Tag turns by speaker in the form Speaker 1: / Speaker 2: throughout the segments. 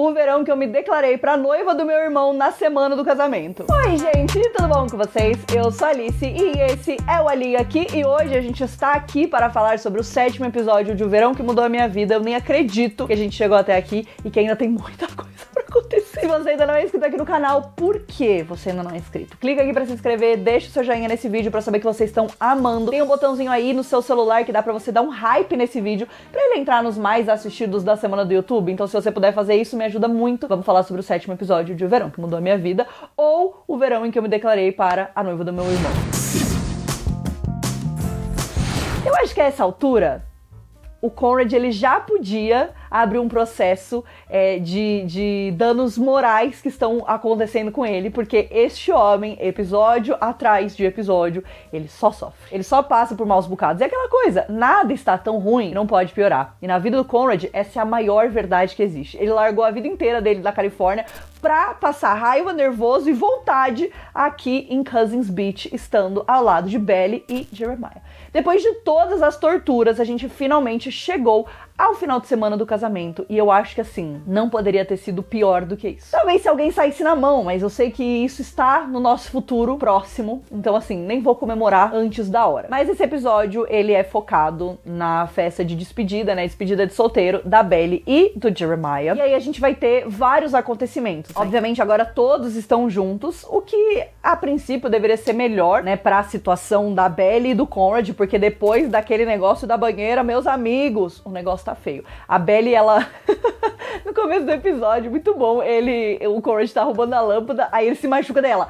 Speaker 1: o verão que eu me declarei pra noiva do meu irmão na semana do casamento. Oi, gente, tudo bom com vocês? Eu sou a Alice e esse é o Ali aqui, e hoje a gente está aqui para falar sobre o 7º episódio de O Verão que Mudou a Minha Vida. Eu nem acredito que a gente chegou até aqui e que ainda tem muita coisa pra acontecer. Se você ainda não é inscrito aqui no canal, por que você ainda não é inscrito? Clica aqui pra se inscrever, deixa o seu joinha nesse vídeo pra saber que vocês estão amando. Tem um botãozinho aí no seu celular que dá pra você dar um hype nesse vídeo pra ele entrar nos mais assistidos da semana do YouTube. Então se você puder fazer isso, me ajuda muito. Vamos falar sobre o 7º episódio de O Verão que Mudou a Minha Vida, ou o verão em que eu me declarei para a noiva do meu irmão. Eu acho que a essa altura, o Conrad ele já podia abrir um processo de danos morais que estão acontecendo com ele, porque este homem, episódio atrás de episódio, ele só sofre. Ele só passa por maus bocados. E aquela coisa, nada está tão ruim, não pode piorar. E na vida do Conrad, essa é a maior verdade que existe. Ele largou a vida inteira dele da Califórnia pra passar raiva, nervoso e vontade aqui em Cousins Beach, estando ao lado de Belly e Jeremiah. Depois de todas as torturas, a gente finalmente chegou ao final de semana do casamento, e eu acho que assim, não poderia ter sido pior do que isso. Talvez se alguém saísse na mão, mas eu sei que isso está no nosso futuro próximo, então assim, nem vou comemorar antes da hora. Mas esse episódio, ele é focado na festa de despedida, né, despedida de solteiro da Belly e do Jeremiah, e aí a gente vai ter vários acontecimentos. Obviamente agora todos estão juntos, o que a princípio deveria ser melhor, né, pra situação da Belly e do Conrad, porque depois daquele negócio da banheira, meus amigos, o negócio tá feio. A Belly, ela... no começo do episódio, muito bom, o Conrad tá roubando a lâmpada, aí ele se machuca dela.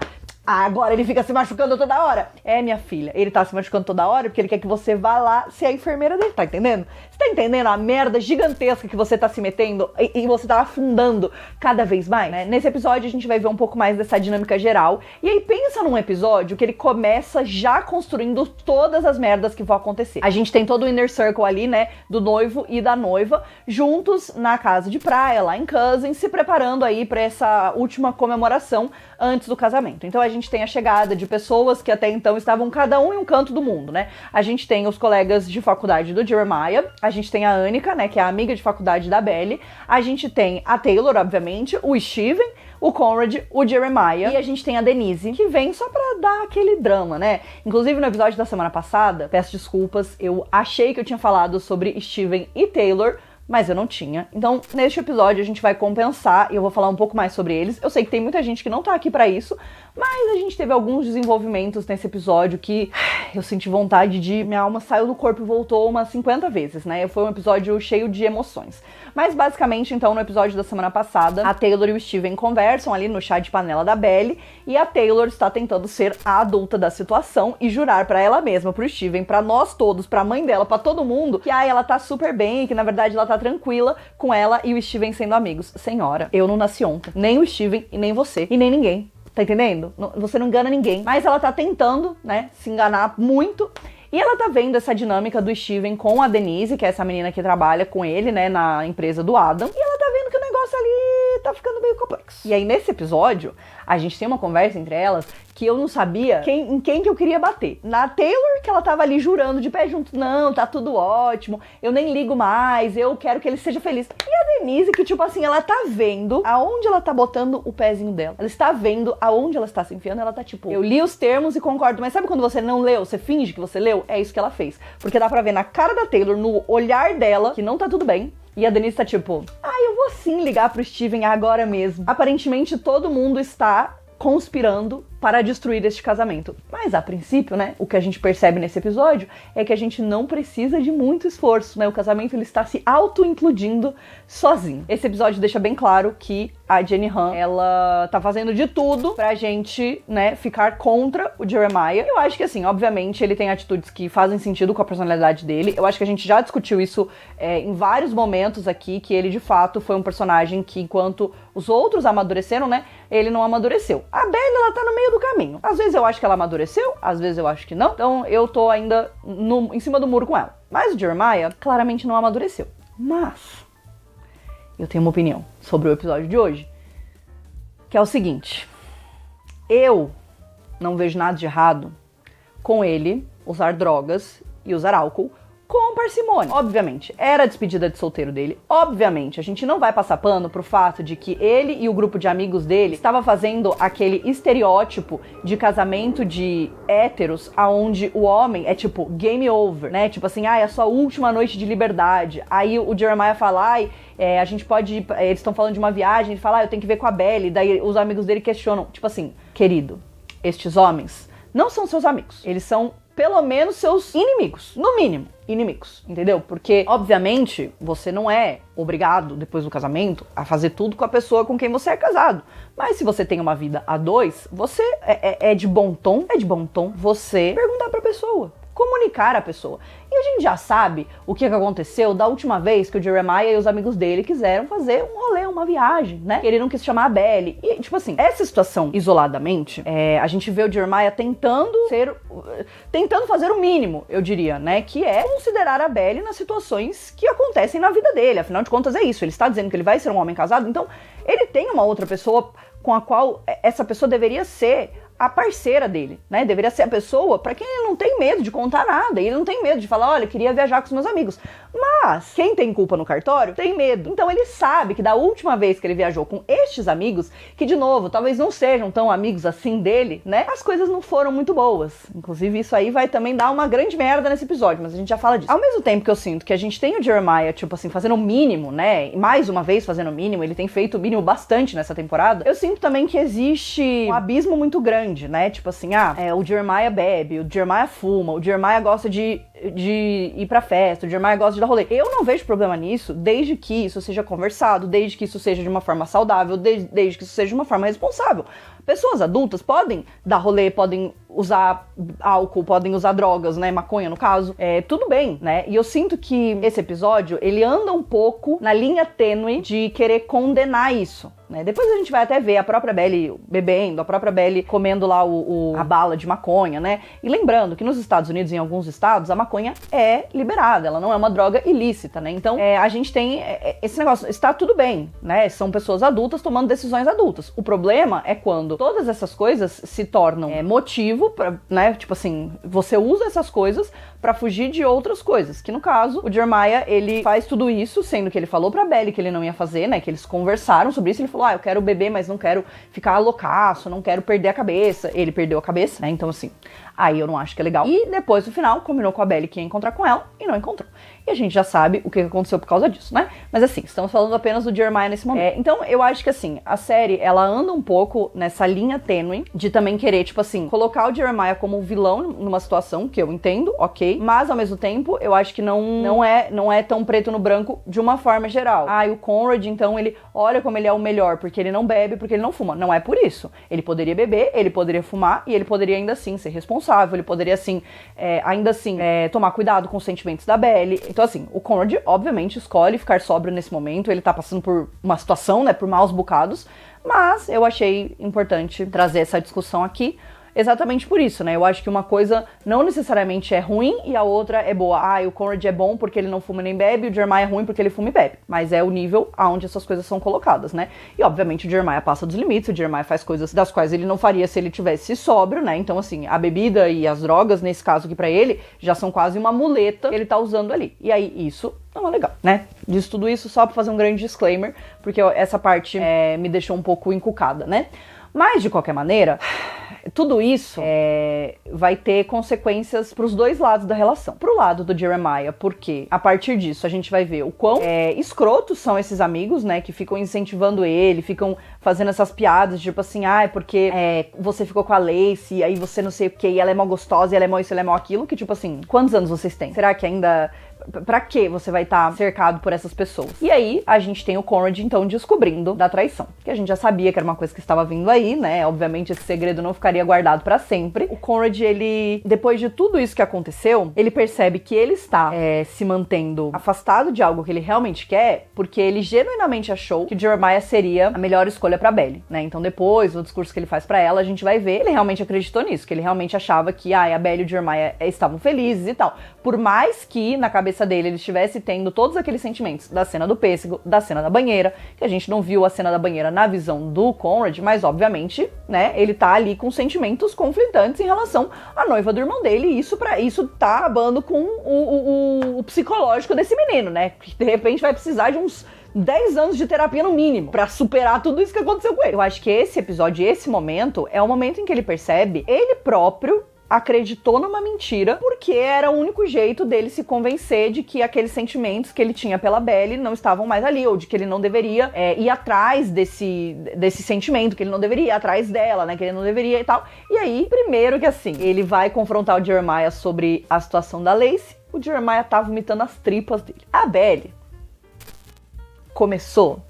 Speaker 1: Agora ele fica se machucando toda hora. É, minha filha, ele tá se machucando toda hora porque ele quer que você vá lá ser a enfermeira dele, tá entendendo? Você tá entendendo a merda gigantesca que você tá se metendo e você tá afundando cada vez mais, né? Nesse episódio a gente vai ver um pouco mais dessa dinâmica geral. E aí pensa num episódio que ele começa já construindo todas as merdas que vão acontecer. A gente tem todo o inner circle ali, né, do noivo e da noiva, juntos na casa de praia, lá em Cousins, se preparando aí pra essa última comemoração antes do casamento. Então a gente tem a chegada de pessoas que até então estavam cada um em um canto do mundo, né? A gente tem os colegas de faculdade do Jeremiah, a gente tem a Anika, né, que é a amiga de faculdade da Belly, a gente tem a Taylor, obviamente, o Steven, o Conrad, o Jeremiah, e a gente tem a Denise, que vem só pra dar aquele drama, né? Inclusive no episódio da semana passada, peço desculpas, eu achei que eu tinha falado sobre Steven e Taylor, mas eu não tinha. Então, neste episódio, a gente vai compensar e eu vou falar um pouco mais sobre eles. Eu sei que tem muita gente que não tá aqui pra isso, mas a gente teve alguns desenvolvimentos nesse episódio que eu senti vontade de... Minha alma saiu do corpo e voltou umas 50 vezes, né? Foi um episódio cheio de emoções. Mas, basicamente, então, no episódio da semana passada, a Taylor e o Steven conversam ali no chá de panela da Belly, e a Taylor está tentando ser a adulta da situação e jurar pra ela mesma, pro Steven, pra nós todos, pra mãe dela, pra todo mundo, que ela tá super bem, que na verdade ela tá tranquila com ela e o Steven sendo amigos. Senhora, eu não nasci ontem. Nem o Steven, e nem você, e nem ninguém. Tá entendendo? Você não engana ninguém. Mas ela tá tentando, né, se enganar muito. E ela tá vendo essa dinâmica do Steven com a Denise, que é essa menina que trabalha com ele, né, na empresa do Adam. E ela tá vendo que o negócio ali tá ficando meio complexo. E aí, nesse episódio, a gente tem uma conversa entre elas que eu não sabia em quem que eu queria bater. Na Taylor, que ela tava ali jurando de pé junto, não, tá tudo ótimo, eu nem ligo mais, eu quero que ele seja feliz. E a Denise, que tipo assim, ela tá vendo aonde ela tá botando o pezinho dela. Ela está vendo aonde ela está se enfiando, ela tá tipo, eu li os termos e concordo, mas sabe quando você não leu, você finge que você leu? É isso que ela fez. Porque dá pra ver na cara da Taylor, no olhar dela, que não tá tudo bem. E a Denise tá tipo, eu vou sim ligar pro Steven agora mesmo. Aparentemente todo mundo está conspirando para destruir este casamento. Mas a princípio, né, o que a gente percebe nesse episódio é que a gente não precisa de muito esforço, né? O casamento ele está se auto-incluindo sozinho. Esse episódio deixa bem claro que a Jenny Han, ela tá fazendo de tudo pra gente, né, ficar contra o Jeremiah. Eu acho que assim, obviamente, ele tem atitudes que fazem sentido com a personalidade dele. Eu acho que a gente já discutiu isso em vários momentos aqui, que ele de fato foi um personagem que, enquanto os outros amadureceram, né, ele não amadureceu. A Belly, ela tá no meio do caminho. Às vezes eu acho que ela amadureceu, às vezes eu acho que não. Então eu tô ainda em cima do muro com ela. Mas o Jeremiah claramente não amadureceu. Mas eu tenho uma opinião sobre o episódio de hoje, que é o seguinte: eu não vejo nada de errado com ele usar drogas e usar álcool com parcimônia. Obviamente, era a despedida de solteiro dele. Obviamente, a gente não vai passar pano pro fato de que ele e o grupo de amigos dele estava fazendo aquele estereótipo de casamento de héteros, aonde o homem é tipo game over, né? Tipo assim, é a sua última noite de liberdade. Aí o Jeremiah fala, a gente pode ir, eles estão falando de uma viagem, ele fala, eu tenho que ver com a Belly. Daí os amigos dele questionam, tipo assim, querido, estes homens não são seus amigos, eles são pelo menos seus inimigos, no mínimo, inimigos, entendeu? Porque, obviamente, você não é obrigado, depois do casamento, a fazer tudo com a pessoa com quem você é casado. Mas se você tem uma vida a dois, você é de bom tom você perguntar pra pessoa, comunicar a pessoa. E a gente já sabe o que aconteceu da última vez que o Jeremiah e os amigos dele quiseram fazer um rolê, uma viagem, né? Ele não quis chamar a Belly. E, tipo assim, essa situação isoladamente, a gente vê o Jeremiah tentando fazer o mínimo, eu diria, né? Que é considerar a Belly nas situações que acontecem na vida dele. Afinal de contas, é isso. Ele está dizendo que ele vai ser um homem casado, então ele tem uma outra pessoa com a qual essa pessoa deveria ser a parceira dele, né? Deveria ser a pessoa para quem ele não tem medo de contar nada, ele não tem medo de falar, olha, queria viajar com os meus amigos. Mas quem tem culpa no cartório tem medo. Então ele sabe que da última vez que ele viajou com estes amigos, que de novo, talvez não sejam tão amigos assim dele, né? As coisas não foram muito boas. Inclusive isso aí vai também dar uma grande merda nesse episódio, mas a gente já fala disso. Ao mesmo tempo que eu sinto que a gente tem o Jeremiah, tipo assim, fazendo o mínimo, né? E mais uma vez fazendo o mínimo, ele tem feito o mínimo bastante nessa temporada. Eu sinto também que existe um abismo muito grande, né? Tipo assim, o Jeremiah bebe, o Jeremiah fuma, o Jeremiah gosta de ir pra festa, o Jeremiah gosta de dar rolê. Eu não vejo problema nisso, desde que isso seja conversado, desde que isso seja de uma forma saudável, desde que isso seja de uma forma responsável. Pessoas adultas podem dar rolê, podem usar álcool, podem usar drogas, né? Maconha, no caso. Tudo bem, né? E eu sinto que esse episódio, ele anda um pouco na linha tênue de querer condenar isso, né? Depois a gente vai até ver a própria Belly bebendo, a própria Belly comendo lá a bala de maconha, né? E lembrando que nos Estados Unidos, em alguns estados, a maconha é liberada, ela não é uma droga ilícita, né? Então, a gente tem esse negócio, está tudo bem, né? São pessoas adultas tomando decisões adultas. O problema é quando todas essas coisas se tornam motivo pra, né? Tipo assim, você usa essas coisas pra fugir de outras coisas, que no caso, o Jeremiah, ele faz tudo isso, sendo que ele falou pra Belly que ele não ia fazer, né? Que eles conversaram sobre isso, ele falou, eu quero beber, mas não quero ficar loucaço, não quero perder a cabeça. Ele perdeu a cabeça, né? Então assim, aí eu não acho que é legal. E depois, no final, combinou com a Belly que ia encontrar com ela e não encontrou. E a gente já sabe o que aconteceu por causa disso, né? Mas assim, estamos falando apenas do Jeremiah nesse momento. Então, eu acho que assim, a série, ela anda um pouco nessa linha tênue de também querer, tipo assim, colocar o Jeremiah como um vilão numa situação que eu entendo, ok? Mas, ao mesmo tempo, eu acho que não é tão preto no branco de uma forma geral. O Conrad, então, ele olha como ele é o melhor porque ele não bebe, porque ele não fuma. Não é por isso. Ele poderia beber, ele poderia fumar e ele poderia ainda assim ser responsável, ele poderia assim, ainda assim, tomar cuidado com os sentimentos da Belly. Então, assim, o Conrad, obviamente, escolhe ficar sóbrio nesse momento, ele tá passando por uma situação, né, por maus bocados, mas eu achei importante trazer essa discussão aqui, exatamente por isso, né? Eu acho que uma coisa não necessariamente é ruim e a outra é boa. O Conrad é bom porque ele não fuma nem bebe, o Jeremiah é ruim porque ele fuma e bebe. Mas é o nível aonde essas coisas são colocadas, né? E, obviamente, o Jeremiah passa dos limites, o Jeremiah faz coisas das quais ele não faria se ele tivesse sóbrio, né? Então, assim, a bebida e as drogas, nesse caso aqui pra ele, já são quase uma muleta que ele tá usando ali. E aí, isso não é legal, né? Diz tudo isso só pra fazer um grande disclaimer, porque essa parte me deixou um pouco encucada, né? Mas, de qualquer maneira, tudo isso vai ter consequências pros dois lados da relação. Pro lado do Jeremiah, porque a partir disso a gente vai ver o quão escrotos são esses amigos, né, que ficam incentivando ele, ficam fazendo essas piadas, tipo assim, porque você ficou com a Lacey, aí você não sei o que, e ela é mó gostosa, e ela é mó isso, ela é mó aquilo, que tipo assim, quantos anos vocês têm? Será que ainda... Pra que você vai estar cercado por essas pessoas? E aí, a gente tem o Conrad, então, descobrindo da traição. Que a gente já sabia que era uma coisa que estava vindo aí, né? Obviamente, esse segredo não ficaria guardado pra sempre. O Conrad, ele, depois de tudo isso que aconteceu, ele percebe que ele está se mantendo afastado de algo que ele realmente quer, porque ele genuinamente achou que o Jeremiah seria a melhor escolha pra Belly, né? Então, depois, o discurso que ele faz pra ela, a gente vai ver, ele realmente acreditou nisso, que ele realmente achava que a Belly e o Jeremiah estavam felizes e tal. Por mais que, na cabeça cabeça dele ele estivesse tendo todos aqueles sentimentos da cena do pêssego, da cena da banheira, que a gente não viu a cena da banheira na visão do Conrad, mas obviamente, né, ele tá ali com sentimentos conflitantes em relação à noiva do irmão dele, e isso tá acabando com o psicológico desse menino, né, que de repente vai precisar de uns 10 anos de terapia no mínimo pra superar tudo isso que aconteceu com ele. Eu acho que esse episódio, esse momento, é o momento em que ele percebe, ele próprio acreditou numa mentira, porque era o único jeito dele se convencer de que aqueles sentimentos que ele tinha pela Belle não estavam mais ali, ou de que ele não deveria ir atrás desse sentimento, que ele não deveria ir atrás dela, né, que ele não deveria e tal. E aí, primeiro que assim, ele vai confrontar o Jeremiah sobre a situação da Lacey, o Jeremiah tá vomitando as tripas dele. A Belle começou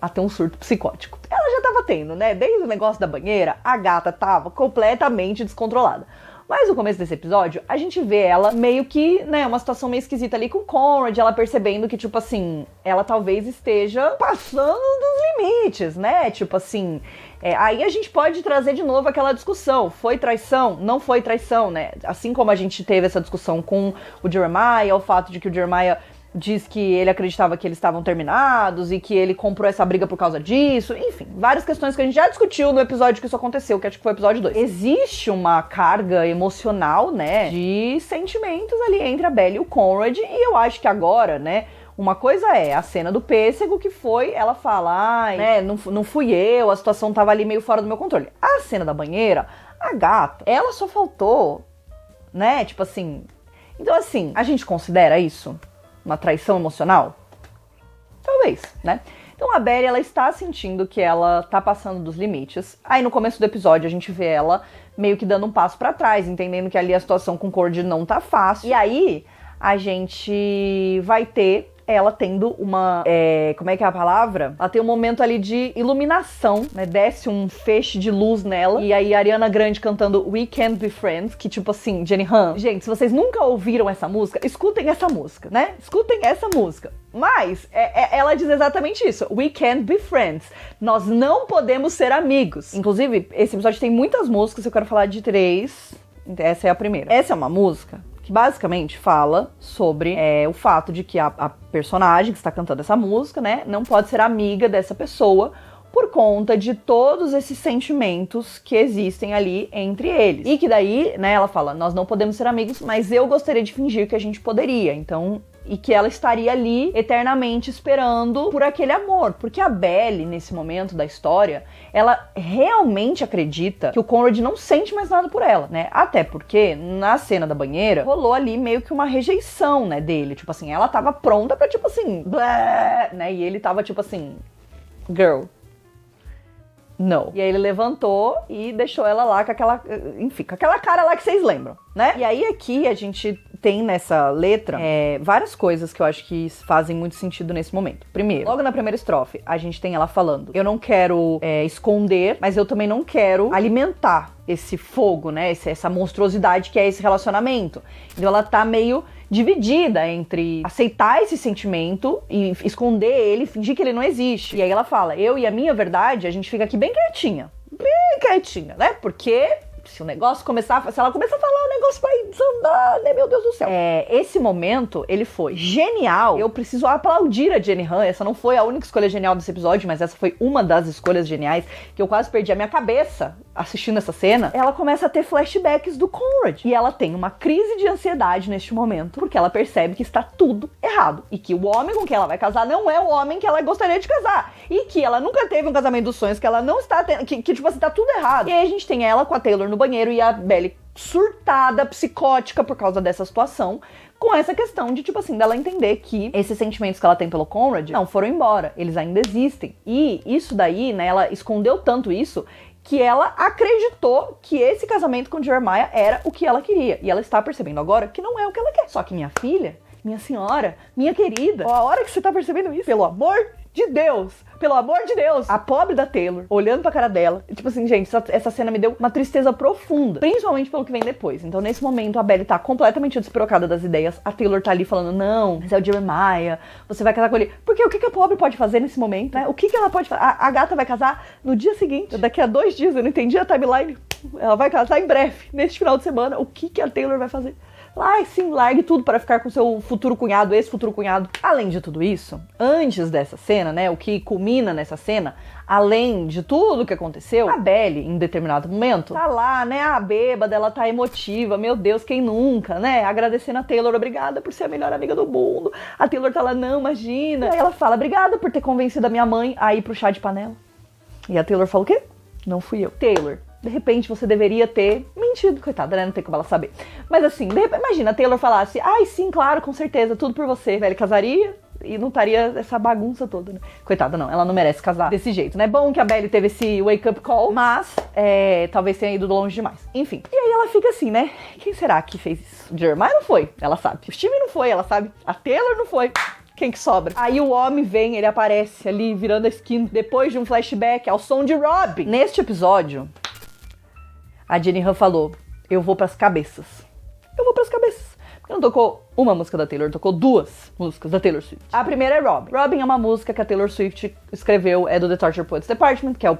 Speaker 1: a ter um surto psicótico. Ela já tava tendo, né? Desde o negócio da banheira, a gata tava completamente descontrolada. Mas no começo desse episódio, a gente vê ela meio que, né, uma situação meio esquisita ali com o Conrad, ela percebendo que, tipo assim, ela talvez esteja passando dos limites, né? Tipo assim, aí a gente pode trazer de novo aquela discussão, foi traição? Não foi traição, né? Assim como a gente teve essa discussão com o Jeremiah, o fato de que o Jeremiah diz que ele acreditava que eles estavam terminados e que ele comprou essa briga por causa disso. Enfim, várias questões que a gente já discutiu no episódio que isso aconteceu, que acho que foi o episódio 2. Existe uma carga emocional, né, de sentimentos ali entre a Belle e o Conrad, e eu acho que agora, né, uma coisa é a cena do pêssego, que foi, ela fala, né, não fui eu, a situação tava ali meio fora do meu controle. A cena da banheira, a gata, ela só faltou, né, tipo assim... Então assim, a gente considera isso uma traição emocional? Talvez, né? Então a Belle, ela está sentindo que ela tá passando dos limites. Aí no começo do episódio a gente vê ela meio que dando um passo pra trás, entendendo que ali a situação com o Cord não tá fácil. E aí a gente vai ter ela tendo uma... como é que é a palavra? Ela tem um momento ali de iluminação, né? Desce um feixe de luz nela. E aí a Ariana Grande cantando We Can't Be Friends, que tipo assim, Jenny Han. Gente, se vocês nunca ouviram essa música, escutem essa música, né? Escutem essa música. Mas ela diz exatamente isso. We can't be friends. Nós não podemos ser amigos. Inclusive, esse episódio tem muitas músicas, eu quero falar de 3. Essa é a primeira. Essa é uma música que basicamente fala sobre o fato de que a personagem que está cantando essa música, né, não pode ser amiga dessa pessoa por conta de todos esses sentimentos que existem ali entre eles. E que daí, né, ela fala, nós não podemos ser amigos, mas eu gostaria de fingir que a gente poderia. Então... E que ela estaria ali eternamente esperando por aquele amor. Porque a Belle, nesse momento da história, ela realmente acredita que o Conrad não sente mais nada por ela, né? Até porque, na cena da banheira, rolou ali meio que uma rejeição, né, dele. Tipo assim, ela tava pronta pra, tipo assim, blé, né? E ele tava, tipo assim, girl, não. E aí ele levantou e deixou ela lá com aquela, enfim, com aquela cara lá que vocês lembram, né? E aí aqui a gente tem nessa letra várias coisas que eu acho que fazem muito sentido nesse momento. Primeiro, logo na primeira estrofe, a gente tem ela falando, eu não quero esconder, mas eu também não quero alimentar esse fogo, né? Essa monstruosidade que é esse relacionamento. Então ela tá meio dividida entre aceitar esse sentimento e esconder ele, fingir que ele não existe. E aí ela fala, eu e a minha verdade, a gente fica aqui bem quietinha, né? Porque se ela começar a falar, o negócio vai desandar, né? Meu Deus do céu. Esse momento, ele foi genial. Eu preciso aplaudir a Jenny Han. Essa não foi a única escolha genial desse episódio, mas essa foi uma das escolhas geniais, que eu quase perdi a minha cabeça assistindo essa cena. Ela começa a ter flashbacks do Conrad. E ela tem uma crise de ansiedade neste momento, porque ela percebe que está tudo errado. E que o homem com quem ela vai casar não é o homem que ela gostaria de casar. E que ela nunca teve um casamento dos sonhos, que ela não está tendo, que tipo assim, tá tudo errado. E aí a gente tem ela com a Taylor no banheiro e a Belle surtada, psicótica por causa dessa situação, com essa questão de, tipo assim, dela entender que esses sentimentos que ela tem pelo Conrad não foram embora, eles ainda existem. E isso daí, né, ela escondeu tanto isso que ela acreditou que esse casamento com Jeremiah era o que ela queria. E ela está percebendo agora que não é o que ela quer. Só que minha filha, minha senhora, minha querida, a hora que você tá percebendo isso, pelo amor de Deus, pelo amor de Deus, a pobre da Taylor, olhando pra cara dela, tipo assim, gente, essa cena me deu uma tristeza profunda, principalmente pelo que vem depois. Então, nesse momento, a Belle tá completamente despirocada das ideias, a Taylor tá ali falando, não, mas é o Jeremiah, você vai casar com ele. Porque o que a pobre pode fazer nesse momento, né? O que ela pode fazer? A gata vai casar no dia seguinte, daqui a 2 dias, eu não entendi a timeline, ela vai casar em breve, neste final de semana. O que a Taylor vai fazer? Ai, sim, largue tudo para ficar com seu futuro cunhado, ex-futuro cunhado. Além de tudo isso, antes dessa cena, né, o que culmina nessa cena, além de tudo que aconteceu, a Belly, em determinado momento, tá lá, né, a bêbada, ela tá emotiva, meu Deus, quem nunca, né, agradecendo a Taylor, obrigada por ser a melhor amiga do mundo. A Taylor tá lá, não, imagina. E aí ela fala, obrigada por ter convencido a minha mãe a ir pro chá de panela. E a Taylor fala, o quê? Não fui eu. Taylor, de repente você deveria ter mentido, coitada, né? Não tem como ela saber. Mas assim, de repente, imagina a Taylor falasse, ai sim, claro, com certeza, tudo por você. Velho, casaria e não estaria essa bagunça toda, né? Coitada, não, ela não merece casar desse jeito, né? Bom que a Belly teve esse wake-up call, mas talvez tenha ido longe demais. Enfim, e aí ela fica assim, né? Quem será que fez isso? O Jeremiah não foi, ela sabe. O Steve não foi, ela sabe. A Taylor não foi. Quem que sobra? Aí o homem vem, ele aparece ali, virando a esquina, depois de um flashback ao som de Robin. Neste episódio, a Jenny Han falou, eu vou pras cabeças. Eu vou pras cabeças. Porque não tocou uma música da Taylor, tocou duas músicas da Taylor Swift. A primeira é Robin. Robin é uma música que a Taylor Swift escreveu, é do The Torture Poets Department, que é o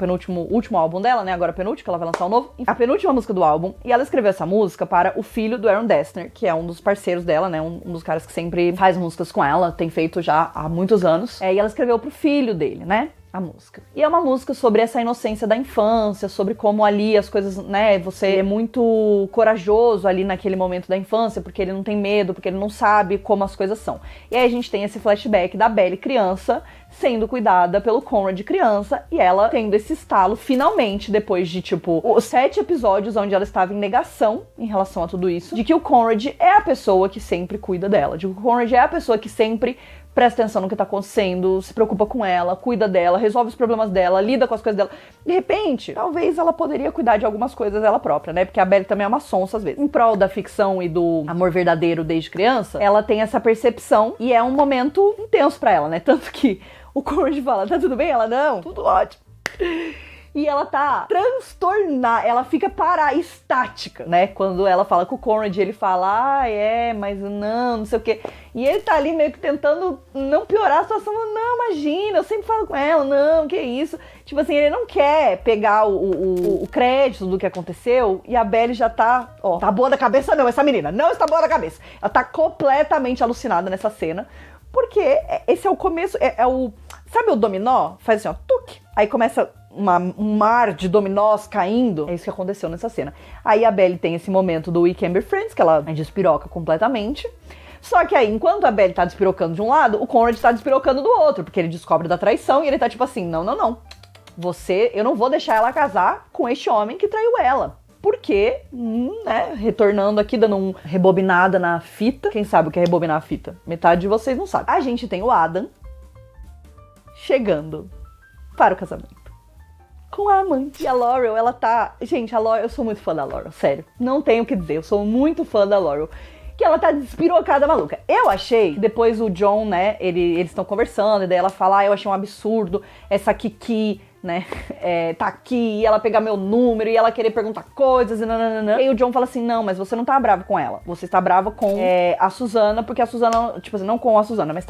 Speaker 1: último álbum dela, né? Agora penúltimo, que ela vai lançar o novo. A penúltima música do álbum. E ela escreveu essa música para o filho do Aaron Dessner, que é um dos parceiros dela, né? Um dos caras que sempre faz músicas com ela, tem feito já há muitos anos. E ela escreveu pro filho dele, né? A música. E é uma música sobre essa inocência da infância, sobre como ali as coisas, né, você é muito corajoso ali naquele momento da infância, porque ele não tem medo, porque ele não sabe como as coisas são. E aí a gente tem esse flashback da Belly criança, sendo cuidada pelo Conrad criança, e ela tendo esse estalo, finalmente, depois de, tipo, os 7 episódios onde ela estava em negação em relação a tudo isso, de que o Conrad é a pessoa que sempre cuida dela, de que o Conrad é a pessoa que sempre presta atenção no que tá acontecendo, se preocupa com ela, cuida dela, resolve os problemas dela, lida com as coisas dela. De repente, talvez ela poderia cuidar de algumas coisas ela própria, né? Porque a Belly também é uma sonsa às vezes. Em prol da ficção e do amor verdadeiro desde criança, ela tem essa percepção e é um momento intenso pra ela, né? Tanto que o Conrad fala, tá tudo bem? Ela, não, tudo ótimo. E ela tá transtornada, ela fica estática, né? Quando ela fala com o Conrad, ele fala, mas não sei o quê. E ele tá ali meio que tentando não piorar a situação. Não, imagina, eu sempre falo com ela, não, que isso. Tipo assim, ele não quer pegar o crédito do que aconteceu. E a Belly já tá, tá boa da cabeça não, essa menina não está boa da cabeça. Ela tá completamente alucinada nessa cena. Porque esse é o começo, sabe o dominó? Faz assim, tuc. Aí começa um mar de dominós caindo. É isso que aconteceu nessa cena. Aí a Belly tem esse momento do We Can Be Friends, que ela despiroca completamente. Só que aí, enquanto a Belly tá despirocando de um lado, o Conrad tá despirocando do outro, porque ele descobre da traição e ele tá tipo assim, não. Eu não vou deixar ela casar com este homem que traiu ela. Porque, né, retornando aqui, dando uma rebobinada na fita. Quem sabe o que é rebobinar a fita? Metade de vocês não sabe. A gente tem o Adam chegando para o casamento com a amante. E a Laurel, ela tá... Gente, a Laurel, eu sou muito fã da Laurel, sério. Não tenho o que dizer, eu sou muito fã da Laurel. Que ela tá despirocada, maluca. Eu achei que depois o John, né, eles estão conversando, e daí ela fala, eu achei um absurdo essa Kiki, né, tá aqui, e ela pegar meu número, e ela querer perguntar coisas, e nananana. E aí o John fala assim, não, mas você não tá bravo com ela, você está brava com a Susana, porque a Susana, tipo assim, não com a Susana, mas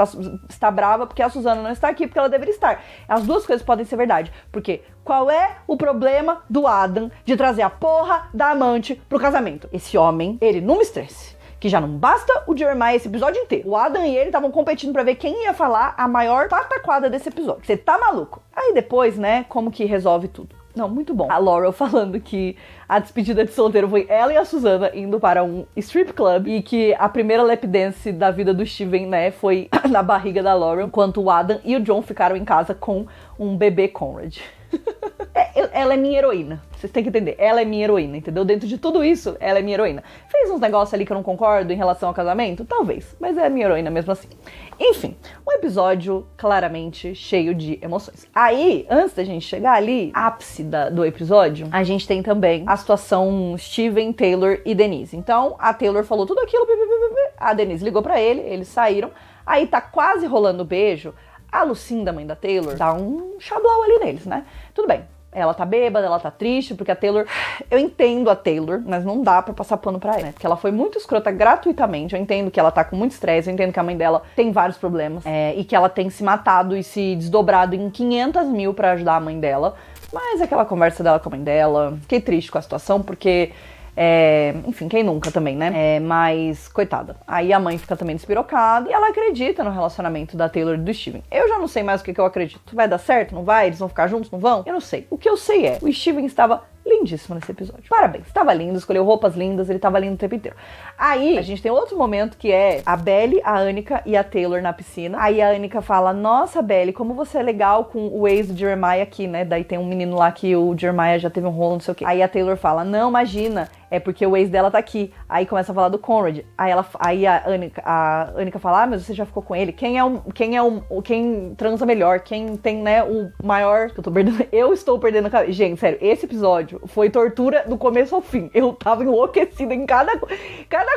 Speaker 1: está brava porque a Susana não está aqui, porque ela deveria estar. As duas coisas podem ser verdade, porque qual é o problema do Adam de trazer a porra da amante pro casamento? Esse homem, ele não me estresse. Que já não basta o Jeremiah esse episódio inteiro. O Adam e ele estavam competindo pra ver quem ia falar a maior pataquada desse episódio. Você tá maluco? Aí depois, né, como que resolve tudo? Não, muito bom. A Laurel falando que a despedida de solteiro foi ela e a Susana indo para um strip club e que a primeira lap dance da vida do Steven, né, foi na barriga da Laurel, enquanto o Adam e o John ficaram em casa com um bebê Conrad. Ela é minha heroína. Vocês têm que entender. Ela é minha heroína, entendeu? Dentro de tudo isso, ela é minha heroína. Fez uns negócios ali que eu não concordo em relação ao casamento? Talvez. Mas é minha heroína mesmo assim. Enfim, um episódio claramente cheio de emoções. Aí, antes da gente chegar ali, ápice do episódio, a gente tem também a situação Steven, Taylor e Denise. Então, a Taylor falou tudo aquilo, a Denise ligou pra ele, eles saíram. Aí tá quase rolando o beijo. A Lucinda, mãe da Taylor, dá um chablau ali neles, né? Tudo bem. Ela tá bêbada, ela tá triste, porque a Taylor... Eu entendo a Taylor, mas não dá pra passar pano pra ela, né? Porque ela foi muito escrota gratuitamente. Eu entendo que ela tá com muito estresse, eu entendo que a mãe dela tem vários problemas. E que ela tem se matado e se desdobrado em 500 mil pra ajudar a mãe dela. Mas aquela conversa dela com a mãe dela... Fiquei triste com a situação, porque... Enfim, quem nunca também, né? Mas, coitada. Aí a mãe fica também despirocada e ela acredita no relacionamento da Taylor e do Steven. Eu já não sei mais o que eu acredito. Vai dar certo? Não vai? Eles vão ficar juntos? Não vão? Eu não sei. O que eu sei é, o Steven estava lindíssimo nesse episódio. Parabéns. Estava lindo, escolheu roupas lindas, ele estava lindo o tempo inteiro. Aí, a gente tem outro momento que é a Belly, a Annika e a Taylor na piscina. Aí a Annika fala, nossa, Belly, como você é legal com o ex do Jeremiah aqui, né? Daí tem um menino lá que o Jeremiah já teve um rolo, não sei o quê. Aí a Taylor fala, não, imagina, é porque o ex dela tá aqui. Aí começa a falar do Conrad. Aí a Annika fala, mas você já ficou com ele? Quem transa melhor? Quem tem, né, o maior... Eu estou perdendo a cabeça. Gente, sério, esse episódio foi tortura do começo ao fim. Eu tava enlouquecida em cada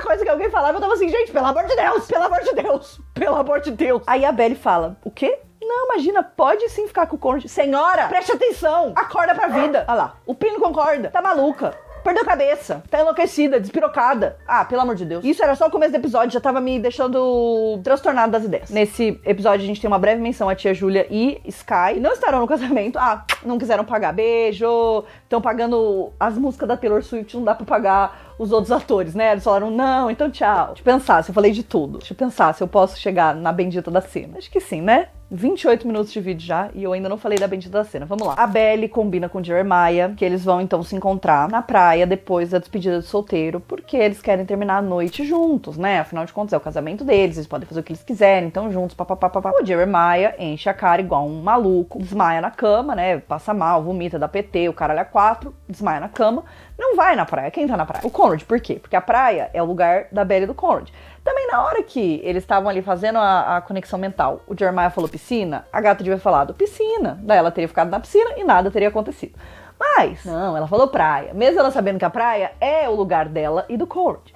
Speaker 1: coisa que alguém falava, eu tava assim, gente, pelo amor de Deus, pelo amor de Deus, pelo amor de Deus. Aí a Belly fala, o quê? Não, imagina, pode sim ficar com o Conrad. Senhora, preste atenção, acorda pra vida. Olha lá, o Pino concorda, tá maluca. Perdeu a cabeça, tá enlouquecida, despirocada. Ah, pelo amor de Deus. Isso era só o começo do episódio, já tava me deixando transtornada das ideias. Nesse episódio a gente tem uma breve menção a tia Júlia e Sky. Não estarão no casamento. Ah, não quiseram pagar beijo. Estão pagando as músicas da Taylor Swift, não dá pra pagar os outros atores, né? Eles falaram, não, então tchau. Deixa eu pensar se eu falei de tudo. Deixa eu pensar se eu posso chegar na bendita da cena. Acho que sim, né? 28 minutos de vídeo já e eu ainda não falei da bendita da cena. Vamos lá. A Belly combina com o Jeremiah que eles vão então se encontrar na praia depois da despedida de solteiro, porque eles querem terminar a noite juntos, né? Afinal de contas é o casamento deles, eles podem fazer o que eles quiserem, então juntos, papapá. O Jeremiah enche a cara igual um maluco, desmaia na cama, né? Passa mal, vomita, dá PT, o caralho é 4, desmaia na cama, não vai na praia. Quem tá na praia? O Conrad. Por quê? Porque a praia é o lugar da Belly e do Conrad. Também na hora que eles estavam ali fazendo a conexão mental, o Jeremiah falou piscina, a gata devia ter falado piscina. Daí ela teria ficado na piscina e nada teria acontecido. Mas, não, ela falou praia. Mesmo ela sabendo que a praia é o lugar dela e do Conrad.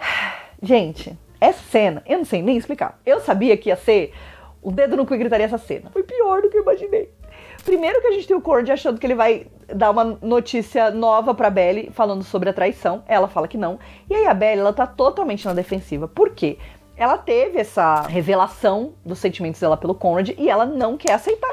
Speaker 1: Gente, essa cena, eu não sei nem explicar. Eu sabia que ia ser o dedo no cu e gritaria essa cena. Foi pior do que eu imaginei. Primeiro que a gente tem o Conrad achando que ele vai dar uma notícia nova pra Belly, falando sobre a traição. Ela fala que não. E aí a Belly, ela tá totalmente na defensiva. Por quê? Ela teve essa revelação dos sentimentos dela pelo Conrad e ela não quer aceitar.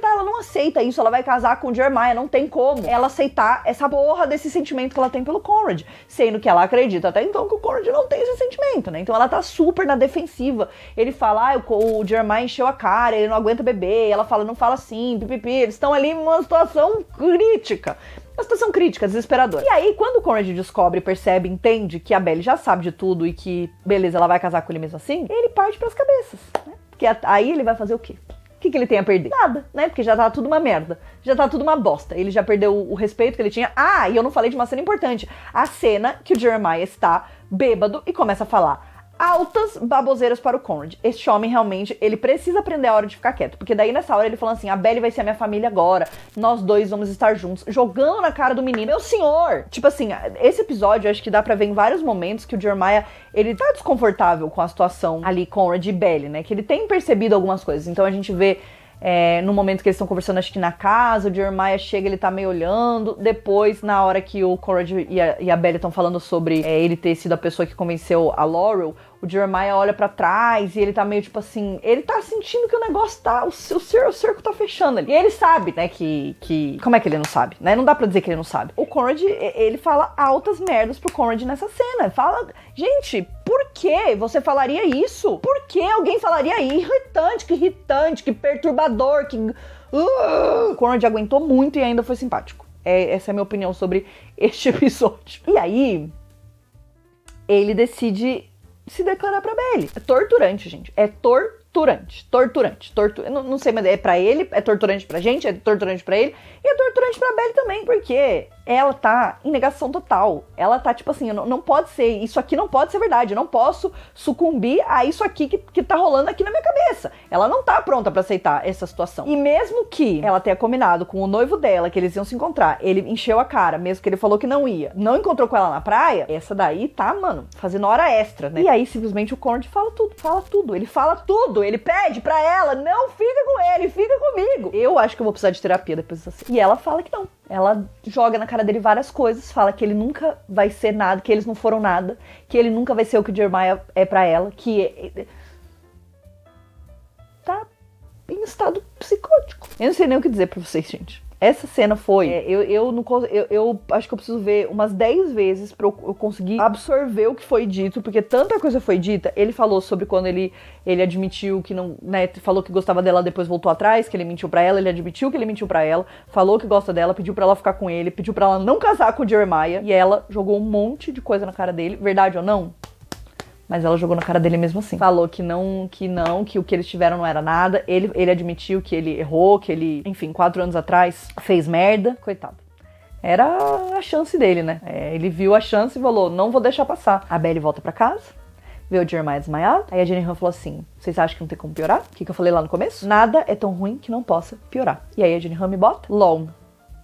Speaker 1: Ela não aceita isso. Ela vai casar com o Jeremiah, não tem como ela aceitar essa porra desse sentimento que ela tem pelo Conrad. Sendo que ela acredita até então que o Conrad não tem esse sentimento, né? Então ela tá super na defensiva. Ele fala, o Jeremiah encheu a cara, ele não aguenta beber. Ela fala, não fala assim, pipipi. Eles estão ali numa situação crítica. Uma situação crítica, desesperadora. E aí, quando o Conrad descobre, percebe, entende que a Belly já sabe de tudo e que, beleza, ela vai casar com ele mesmo assim, ele parte pras cabeças, né? Porque aí ele vai fazer o quê? O que ele tem a perder? Nada, né? Porque já tá tudo uma merda. Já tá tudo uma bosta. Ele já perdeu o respeito que ele tinha. Ah, e eu não falei de uma cena importante. A cena que o Jeremiah está bêbado e começa a falar altas baboseiras para o Conrad. Este homem realmente, ele precisa aprender a hora de ficar quieto. Porque daí nessa hora ele falando assim, a Belly vai ser a minha família agora. Nós dois vamos estar juntos. Jogando na cara do menino. Meu senhor! Tipo assim, esse episódio acho que dá pra ver em vários momentos que o Jeremiah, ele tá desconfortável com a situação ali, Conrad e Belly, né? Que ele tem percebido algumas coisas. Então a gente vê no momento que eles estão conversando, acho que na casa, o Jeremiah chega, ele tá meio olhando. Depois, na hora que o Conrad e a Belly estão falando sobre ele ter sido a pessoa que convenceu a Laurel, o Jeremiah olha pra trás e ele tá meio tipo assim, ele tá sentindo que o negócio tá, o cerco tá fechando ali. E ele sabe, né, que como é que ele não sabe, né? Não dá pra dizer que ele não sabe. O Conrad, ele fala altas merdas pro Conrad nessa cena. Fala, gente, por que você falaria isso? Por que alguém falaria irritante, que perturbador, que... O Conrad aguentou muito e ainda foi simpático. Essa é a minha opinião sobre este episódio. E aí, ele decide se declarar pra Belly. É torturante, gente. É torturante. Não sei, mas é pra ele, é torturante pra gente, é torturante pra ele, e é torturante pra Belly também, porque ela tá em negação total. Ela tá tipo assim, não pode ser, isso aqui não pode ser verdade, eu não posso sucumbir a isso aqui que tá rolando aqui na minha cabeça. Ela não tá pronta pra aceitar essa situação. E mesmo que ela tenha combinado com o noivo dela que eles iam se encontrar, ele encheu a cara, mesmo que ele falou que não ia, não encontrou com ela na praia, essa daí tá, mano, fazendo hora extra, né? E aí, simplesmente, o Conrad fala tudo, ele fala tudo, ele pede pra ela, não fica com ele, fica comigo. Eu acho que eu vou precisar de terapia depois dessa cena. E ela fala que não. Ela joga na cara dele várias coisas, fala que ele nunca vai ser nada, que eles não foram nada, que ele nunca vai ser o que o Jeremiah é pra ela, que tá em estado psicótico. Eu não sei nem o que dizer pra vocês, gente. Essa cena foi... eu acho que eu preciso ver umas 10 vezes pra eu conseguir absorver o que foi dito, porque tanta coisa foi dita. Ele falou sobre quando ele admitiu que não... né, falou que gostava dela, depois voltou atrás, que ele mentiu pra ela. Ele admitiu que ele mentiu pra ela, falou que gosta dela, pediu pra ela ficar com ele, pediu pra ela não casar com o Jeremiah. E ela jogou um monte de coisa na cara dele. Verdade ou não? Mas ela jogou na cara dele mesmo assim. Falou que o que eles tiveram não era nada. Ele admitiu que ele errou, que ele, enfim, 4 anos atrás fez merda. Coitado. Era a chance dele, né? Ele viu a chance e falou, não vou deixar passar. A Belly volta pra casa, vê o Jeremiah desmaiado. Aí a Jenny Han falou assim, vocês acham que não tem como piorar? O que eu falei lá no começo? Nada é tão ruim que não possa piorar. E aí a Jenny Han me bota Long,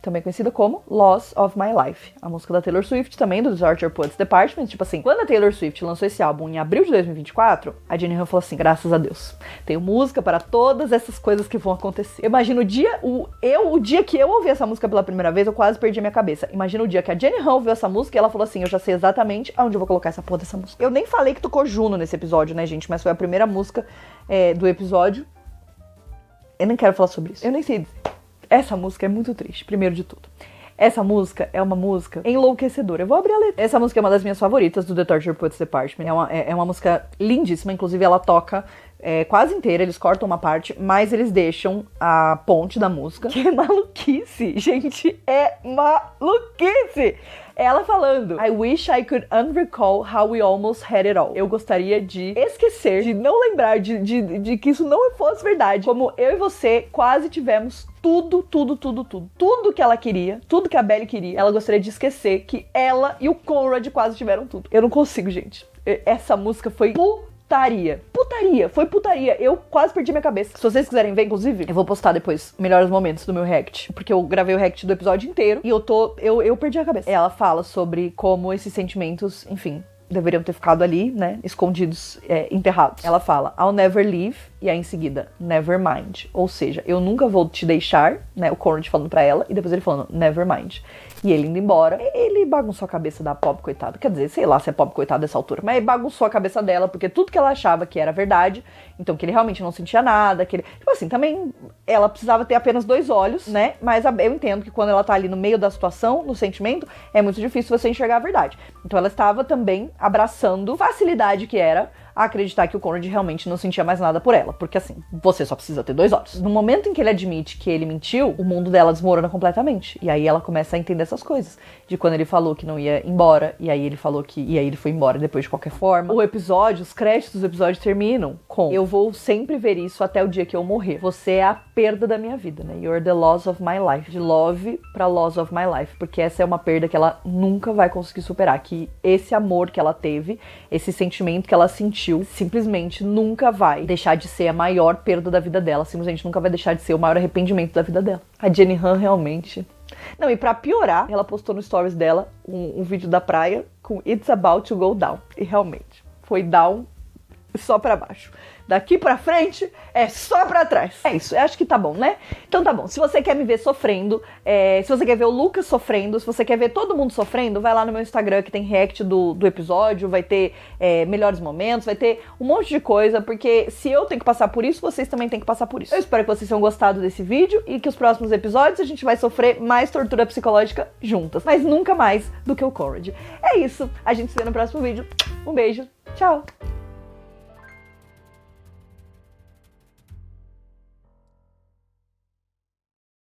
Speaker 1: também conhecida como Loss of My Life. A música da Taylor Swift também, do Desarcher Poets Department. Tipo assim, quando a Taylor Swift lançou esse álbum em abril de 2024, a Jenny Han falou assim, graças a Deus, tenho música para todas essas coisas que vão acontecer. Imagina o dia que eu ouvi essa música pela primeira vez, eu quase perdi a minha cabeça. Imagina o dia que a Jenny Han ouviu essa música e ela falou assim, eu já sei exatamente aonde eu vou colocar essa porra dessa música. Eu nem falei que tocou Juno nesse episódio, né, gente? Mas foi a primeira música do episódio. Eu nem quero falar sobre isso. Eu nem sei dizer. Essa música é muito triste, primeiro de tudo. Essa música é uma música enlouquecedora. Eu vou abrir a letra. Essa música é uma das minhas favoritas do The Torture Poets Department. É uma música lindíssima, inclusive ela toca quase inteira, eles cortam uma parte, mas eles deixam a ponte da música, que é maluquice, gente, é maluquice! Ela falando, I wish I could unrecall how we almost had it all. Eu gostaria de esquecer, de não lembrar, de que isso não fosse verdade. Como eu e você quase tivemos tudo que ela queria, tudo que a Belly queria. Ela gostaria de esquecer que ela e o Conrad quase tiveram tudo. Eu não consigo, gente. Essa música foi foi putaria. Eu quase perdi minha cabeça. Se vocês quiserem ver, inclusive, eu vou postar depois melhores momentos do meu react, porque eu gravei o react do episódio inteiro e eu perdi a cabeça. Ela fala sobre como esses sentimentos, enfim, deveriam ter ficado ali, né, escondidos, enterrados. Ela fala, I'll never leave, e aí em seguida, never mind. Ou seja, eu nunca vou te deixar, né, o Conrad falando pra ela, e depois ele falando, never mind. E ele indo embora, ele bagunçou a cabeça da pobre coitada. Quer dizer, sei lá se é pobre coitada dessa altura, mas ele bagunçou a cabeça dela, porque tudo que ela achava que era verdade, então que ele realmente não sentia nada, que ele... Tipo assim, também ela precisava ter apenas 2 olhos, né? Mas eu entendo que quando ela tá ali no meio da situação, no sentimento, é muito difícil você enxergar a verdade. Então ela estava também abraçando facilidade que era a acreditar que o Conrad realmente não sentia mais nada por ela. Porque assim, você só precisa ter 2 olhos. No momento em que ele admite que ele mentiu, o mundo dela desmorona completamente. E aí ela começa a entender essas coisas. De quando ele falou que não ia embora, e aí ele falou que... E aí ele foi embora depois de qualquer forma. O episódio, os créditos do episódio terminam com eu vou sempre ver isso até o dia que eu morrer. Você é a perda da minha vida, né? You're the loss of my life. De love pra loss of my life. Porque essa é uma perda que ela nunca vai conseguir superar. Que esse amor que ela teve, esse sentimento que ela sentiu, simplesmente nunca vai deixar de ser a maior perda da vida dela. Simplesmente nunca vai deixar de ser o maior arrependimento da vida dela. A Jenny Han realmente... Não, e pra piorar, ela postou no stories dela um vídeo da praia com It's About to Go Down. E realmente, foi down só pra baixo. Daqui pra frente, é só pra trás. É isso, eu acho que tá bom, né? Então tá bom, se você quer me ver sofrendo, se você quer ver o Lucas sofrendo, se você quer ver todo mundo sofrendo, vai lá no meu Instagram que tem react do episódio, vai ter melhores momentos, vai ter um monte de coisa, porque se eu tenho que passar por isso, vocês também têm que passar por isso. Eu espero que vocês tenham gostado desse vídeo e que os próximos episódios a gente vai sofrer mais tortura psicológica juntas, mas nunca mais do que o Conrad. É isso, a gente se vê no próximo vídeo. Um beijo, tchau!